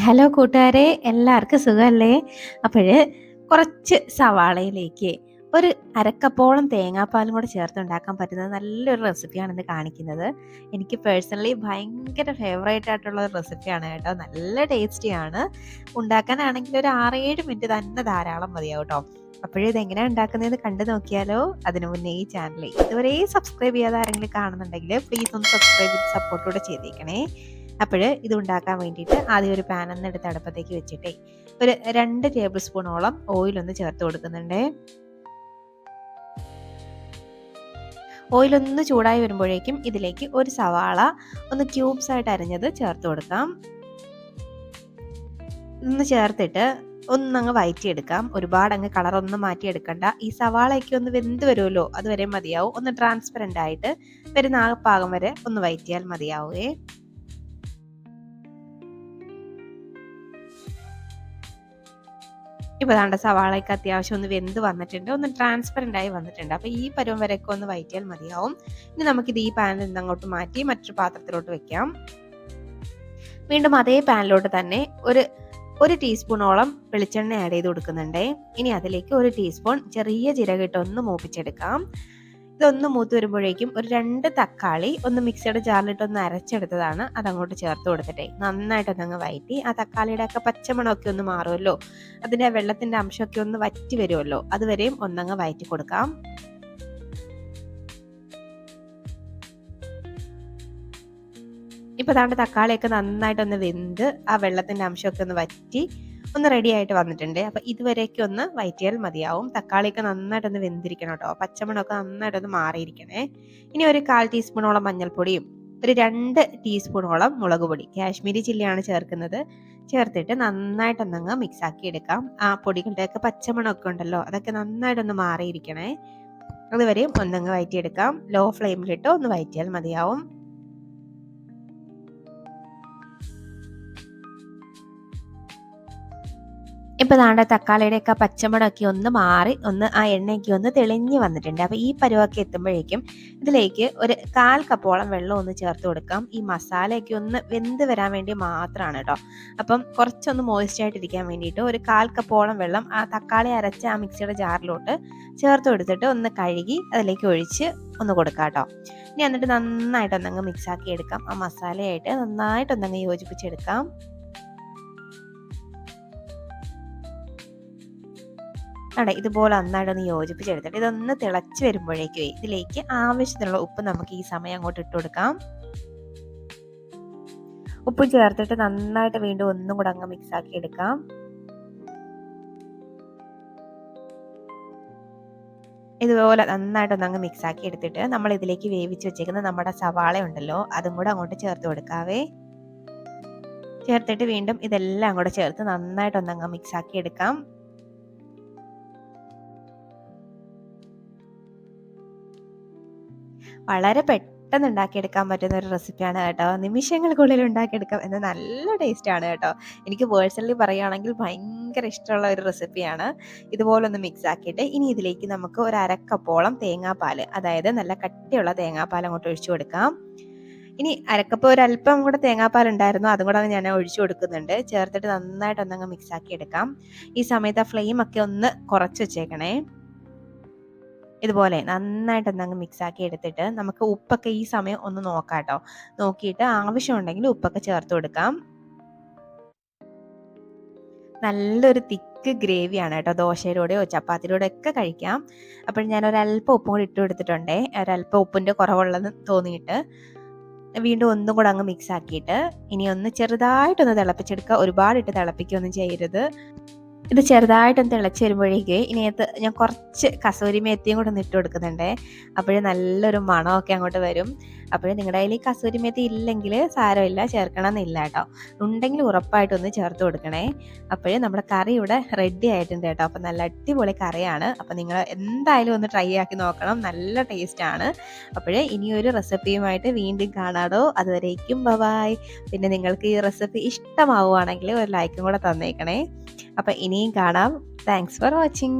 Hello കൂട്ടുകാരെ, എല്ലാവർക്കും സുഖമല്ലേ? അപ്പോഴ് കുറച്ച് സവാളയിലേക്ക് ഒരു അരക്കപ്പോളം തേങ്ങാപ്പാലും കൂടെ ചേർത്ത് ഉണ്ടാക്കാൻ പറ്റുന്ന നല്ലൊരു റെസിപ്പിയാണ് ഇന്ന് കാണിക്കുന്നത്. എനിക്ക് പേഴ്സണലി ഭയങ്കര ഫേവറേറ്റ് ആയിട്ടുള്ള ഒരു റെസിപ്പിയാണ് കേട്ടോ. നല്ല ടേസ്റ്റിയാണ്. ഉണ്ടാക്കാനാണെങ്കിൽ ഒരു 6-7 മിനിറ്റ് തന്നെ ധാരാളം മതിയാവും കേട്ടോ. അപ്പോഴേ ഇതെങ്ങനെയാണ് ഉണ്ടാക്കുന്നതെന്ന് കണ്ടു നോക്കിയാലോ. അതിനു മുന്നേ ഈ ചാനൽ ഇതുവരെ സബ്സ്ക്രൈബ് ചെയ്യാതെ ആരെങ്കിലും കാണുന്നുണ്ടെങ്കിൽ പ്ലീസ് ഒന്ന് സബ്സ്ക്രൈബ് ചെയ്ത് സപ്പോർട്ടോടെ ചെയ്തേക്കണേ. അപ്പോൾ ഇത് ഉണ്ടാക്കാൻ വേണ്ടിയിട്ട് ആദ്യം ഒരു പാൻ ഒന്ന് എടുത്ത് അടുപ്പത്തേക്ക് വെച്ചിട്ടേ ഒരു 2 ടേബിൾ സ്പൂണോളം ഓയിലൊന്ന് ചേർത്ത് കൊടുക്കുന്നുണ്ട്. ഓയിലൊന്ന് ചൂടായി വരുമ്പോഴേക്കും ഇതിലേക്ക് ഒരു സവാള ഒന്ന് ക്യൂബ്സ് ആയിട്ട് അരിഞ്ഞത് ചേർത്ത് കൊടുക്കാം. ഒന്ന് ചേർത്തിട്ട് ഒന്നങ്ങ് വഴറ്റിയെടുക്കാം. ഒരുപാട് അങ്ങ് കളറൊന്നും മാറ്റിയെടുക്കണ്ട. ഈ സവാളയൊക്കെ ഒന്ന് വെന്ത് വരുമല്ലോ, അതുവരെ മതിയാവും. ഒന്ന് ട്രാൻസ്പെറൻ്റ് ആയിട്ട് വരുന്ന ആ പാകം വരെ ഒന്ന് വഴറ്റിയാൽ മതിയാവേ. ഇപ്പോൾ ദാണ്ട സവാളയൊക്കെ അത്യാവശ്യം ഒന്ന് വെന്ത് വന്നിട്ടുണ്ട്, ഒന്ന് ട്രാൻസ്പെറൻ്റ് ആയി വന്നിട്ടുണ്ട്. അപ്പോൾ ഈ പരുവം വരെയൊക്കെ ഒന്ന് വഴറ്റിയാൽ മതിയാവും. ഇനി നമുക്കിത് ഈ പാനിൽ നിന്ന് അങ്ങോട്ട് മാറ്റി മറ്റൊരു പാത്രത്തിലോട്ട് വെക്കാം. വീണ്ടും അതേ പാനിലോട്ട് തന്നെ ഒരു ടീസ്പൂണോളം വെളിച്ചെണ്ണ ആഡ് ചെയ്ത് കൊടുക്കുന്നുണ്ട്. ഇനി അതിലേക്ക് 1 ടീസ്പൂൺ ചെറിയ ജീരകം ഇട്ട് ഒന്ന് മൂപ്പിച്ചെടുക്കാം. ഇതൊന്ന് മൂത്ത് വരുമ്പോഴേക്കും ഒരു 2 തക്കാളി ഒന്ന് മിക്സിയുടെ ജാറിലിട്ട് ഒന്ന് അരച്ചെടുത്തതാണ്, അതങ്ങോട്ട് ചേർത്ത് കൊടുത്തിട്ടേ നന്നായിട്ടൊന്നങ്ങ് വഴറ്റി ആ തക്കാളിയുടെ ഒക്കെ പച്ചമണമൊക്കെ ഒന്ന് മാറുമല്ലോ, അതിൻ്റെ വെള്ളത്തിൻ്റെ അംശമൊക്കെ ഒന്ന് വറ്റി വരുമല്ലോ, അതുവരെയും ഒന്നങ്ങ് വഴറ്റി കൊടുക്കാം. ഇപ്പോൾ ദാണ്ട് തക്കാളിയൊക്കെ നന്നായിട്ടൊന്ന് വെന്ത് ആ വെള്ളത്തിൻ്റെ അംശമൊക്കെ ഒന്ന് വറ്റി ഒന്ന് റെഡി ആയിട്ട് വന്നിട്ടുണ്ട്. അപ്പോൾ ഇതുവരെയൊക്കെ ഒന്ന് വഴറ്റിയാൽ മതിയാവും. തക്കാളിയൊക്കെ നന്നായിട്ടൊന്ന് വെന്തിരിക്കണം കേട്ടോ, പച്ചമണമൊക്കെ നന്നായിട്ടൊന്ന് മാറിയിരിക്കണേ. ഇനി ഒരു 1/4 ടീസ്പൂണോളം മഞ്ഞൾപ്പൊടിയും ഒരു 2 ടീസ്പൂണോളം മുളക് പൊടി, കാശ്മീരി ചില്ലിയാണ് ചേർക്കുന്നത്, ചേർത്തിട്ട് നന്നായിട്ടൊന്നങ്ങ് മിക്സ് ആക്കി എടുക്കാം. ആ പൊടികളുടെയൊക്കെ പച്ചമണമൊക്കെ ഉണ്ടല്ലോ, അതൊക്കെ നന്നായിട്ടൊന്ന് മാറിയിരിക്കണേ. അതുവരെയും ഒന്നങ്ങ് വഴറ്റിയെടുക്കാം. ലോ ഫ്ലെയിമിലിട്ട് ഒന്ന് വഴറ്റിയാൽ മതിയാവും. ഇപ്പോൾ ദാണ്ട തക്കാളിയുടെയൊക്കെ പച്ചമണമൊക്കെ ഒന്ന് മാറി ഒന്ന് ആ എണ്ണയൊക്കെ ഒന്ന് തെളിഞ്ഞ് വന്നിട്ടുണ്ട്. അപ്പോൾ ഈ പരുവൊക്കെ എത്തുമ്പോഴേക്കും ഇതിലേക്ക് ഒരു 1/4 കപ്പോളം വെള്ളം ഒന്ന് ചേർത്ത് കൊടുക്കാം. ഈ മസാലയൊക്കെ ഒന്ന് വെന്ത് വരാൻ വേണ്ടി മാത്രമാണ് കേട്ടോ. അപ്പം കുറച്ചൊന്ന് മോയ്സ്റ്റ് ആയിട്ടിരിക്കാൻ വേണ്ടിയിട്ട് ഒരു 1/4 കപ്പോളം വെള്ളം ആ തക്കാളി അരച്ച ആ മിക്സിയുടെ ജാറിലോട്ട് ചേർത്ത് കൊടുത്തിട്ട് ഒന്ന് കഴുകി അതിലേക്ക് ഒഴിച്ച് ഒന്ന് കൊടുക്കാം കേട്ടോ. ഇനി എന്നിട്ട് നന്നായിട്ടൊന്നങ്ങ് മിക്സാക്കി എടുക്കാം. ആ മസാലയായിട്ട് നന്നായിട്ടൊന്നങ്ങ് യോജിപ്പിച്ചെടുക്കാം. അവിടെ ഇതുപോലെ നന്നായിട്ടൊന്ന് യോജിപ്പിച്ചെടുത്തിട്ട് ഇതൊന്ന് തിളച്ച് വരുമ്പോഴേക്കും ഇതിലേക്ക് ആവശ്യത്തിനുള്ള ഉപ്പ് നമുക്ക് ഈ സമയം അങ്ങോട്ട് ഇട്ട് കൊടുക്കാം. ഉപ്പ് ചേർത്തിട്ട് നന്നായിട്ട് വീണ്ടും ഒന്നും കൂടെ അങ്ങ് മിക്സ് ആക്കി എടുക്കാം. ഇതുപോലെ നന്നായിട്ടൊന്ന് അങ്ങ് മിക്സ് ആക്കി എടുത്തിട്ട് നമ്മൾ ഇതിലേക്ക് വേവിച്ച് വെച്ചേക്കുന്ന നമ്മുടെ സവാള ഉണ്ടല്ലോ, അതും കൂടെ അങ്ങോട്ട് ചേർത്ത് കൊടുക്കാവേ. ചേർത്തിട്ട് വീണ്ടും ഇതെല്ലാം കൂടെ ചേർത്ത് നന്നായിട്ടൊന്നങ്ങ് മിക്സ് ആക്കി എടുക്കാം. വളരെ പെട്ടെന്ന് ഉണ്ടാക്കിയെടുക്കാൻ പറ്റുന്ന ഒരു റെസിപ്പിയാണ് കേട്ടോ. നിമിഷങ്ങൾക്കുള്ളിൽ ഉണ്ടാക്കിയെടുക്കാം എന്ന നല്ല ടേസ്റ്റാണ് കേട്ടോ. എനിക്ക് പേഴ്സണലി പറയുകയാണെങ്കിൽ ഭയങ്കര ഇഷ്ടമുള്ള ഒരു റെസിപ്പിയാണ്. ഇതുപോലൊന്ന് മിക്സ് ആക്കിയിട്ട് ഇനി ഇതിലേക്ക് നമുക്ക് ഒരു 1/2 കപ്പോളം തേങ്ങാപ്പാൽ, അതായത് നല്ല കട്ടിയുള്ള തേങ്ങാപ്പാൽ അങ്ങോട്ട് ഒഴിച്ചു കൊടുക്കാം. ഇനി അരക്കപ്പ് ഒരല്പം കൂടെ തേങ്ങാപ്പാൽ ഉണ്ടായിരുന്നു, അതും കൂടെ ഞാൻ ഒഴിച്ചു കൊടുക്കുന്നുണ്ട്. ചേർത്തിട്ട് നന്നായിട്ടൊന്നങ്ങ് മിക്സ് ആക്കി എടുക്കാം. ഈ സമയത്ത് ആ ഫ്ലെയിം ഒക്കെ ഒന്ന് കുറച്ച് വെച്ചേക്കണേ. ഇതുപോലെ നന്നായിട്ടൊന്നങ്ങ് മിക്സ് ആക്കി എടുത്തിട്ട് നമുക്ക് ഉപ്പൊക്കെ ഈ സമയം ഒന്ന് നോക്കാം കേട്ടോ. നോക്കിയിട്ട് ആവശ്യമുണ്ടെങ്കിൽ ഉപ്പൊക്കെ ചേർത്ത് കൊടുക്കാം. നല്ലൊരു തിക്ക് ഗ്രേവിയാണ് കേട്ടോ. ദോശയിലൂടെയോ ചപ്പാത്തിയിലൂടെ ഒക്കെ കഴിക്കാം. അപ്പോൾ ഞാൻ ഒരല്പം ഉപ്പും കൂടി ഇട്ട് കൊടുത്തിട്ടുണ്ടേ, ഒരല്പം ഉപ്പിൻ്റെ കുറവുള്ളതെന്ന് തോന്നിയിട്ട് വീണ്ടും ഒന്നും കൂടെ അങ്ങ് മിക്സ് ആക്കിയിട്ട് ഇനി ഒന്ന് ചെറുതായിട്ടൊന്ന് തിളപ്പിച്ചെടുക്കുക. ഒരുപാടിട്ട് തിളപ്പിക്കുകയൊന്നും ചെയ്യരുത്. ഇത് ചെറുതായിട്ടൊന്ന് തിളച്ച് വരുമ്പോഴേക്ക് ഇതിനകത്ത് ഞാൻ കുറച്ച് കസൂരി മേത്തിയും കൂടെ ഒന്ന് ഇട്ട് കൊടുക്കുന്നുണ്ട്. അപ്പോഴേ നല്ലൊരു മണമൊക്കെ അങ്ങോട്ട് വരും. അപ്പോഴേ നിങ്ങളുടെ കയ്യിൽ കസൂരി മേത്തി ഇല്ലെങ്കിൽ സാരമില്ല, ചേർക്കണം എന്നില്ല കേട്ടോ. ഉണ്ടെങ്കിൽ ഉറപ്പായിട്ടൊന്ന് ചേർത്ത് കൊടുക്കണേ. അപ്പോഴേ നമ്മുടെ കറി ഇവിടെ റെഡി ആയിട്ടുണ്ട് കേട്ടോ. അപ്പോൾ നല്ല അടിപൊളി കറിയാണ്. അപ്പോൾ നിങ്ങൾ എന്തായാലും ഒന്ന് ട്രൈ ആക്കി നോക്കണം, നല്ല ടേസ്റ്റാണ്. അപ്പോഴേ ഇനിയൊരു റെസിപ്പിയുമായിട്ട് വീണ്ടും കാണാടോ. അതുവരേക്കും ബൈ. പിന്നെ നിങ്ങൾക്ക് ഈ റെസിപ്പി ഇഷ്ടമാവുകയാണെങ്കിൽ ഒരു ലൈക്കും കൂടെ തന്നേക്കണേ. അപ്പം ഇനിയും കാണാം. Thanks for watching.